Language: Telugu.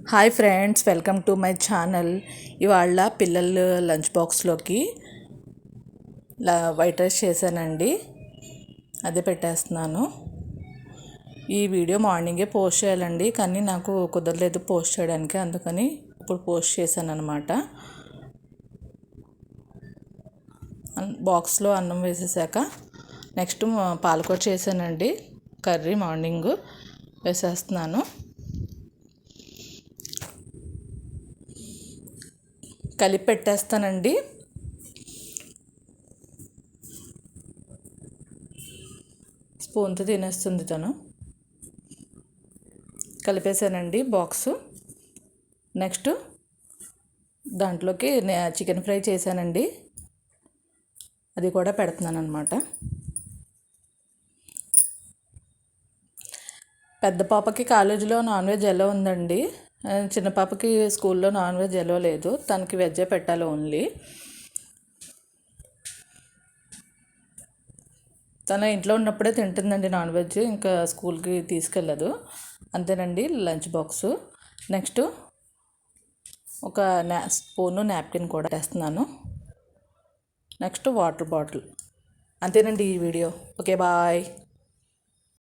Hi friends, welcome to my channel. ఇవాళ పిల్లల లంచ్ బాక్స్లోకి వైట్ రైస్ చేశానండి. అదే పెట్టేస్తున్నాను. ఈ వీడియో మార్నింగే పోస్ట్ చేయాలండి, కానీ నాకు కుదరలేదు పోస్ట్ చేయడానికి, అందుకని ఇప్పుడు పోస్ట్ చేశాను అనమాట. బాక్స్లో అన్నం వేసేసాక నెక్స్ట్ పాలకూర చేశానండి. కర్రీ మార్నింగ్ వేసేస్తున్నాను. కలిపి పెట్టేస్తానండి. స్పూన్తో తినేస్తుంది తను. కలిపేసానండి బాక్సు. నెక్స్ట్ దాంట్లోకి చికెన్ ఫ్రై చేశానండి, అది కూడా పెడుతున్నాను అనమాట. పెద్ద పాపకి కాలేజీలో నాన్ వెజ్ ఎలా ఉందండి, చిన్న పాపకి స్కూల్లో నాన్ వెజ్ ఎలా లేదు, తనకి వెజ్జే పెట్టాలి ఓన్లీ. తన ఇంట్లో ఉన్నప్పుడే తింటుందండి నాన్ వెజ్, ఇంకా స్కూల్కి తీసుకెళ్ళదు. అంతేనండి లంచ్ బాక్సు. నెక్స్ట్ ఒక స్పూను నాప్కిన్ కూడా వేస్తున్నాను. Next water bottle. అంతేనండి ఈ వీడియో. Okay, bye.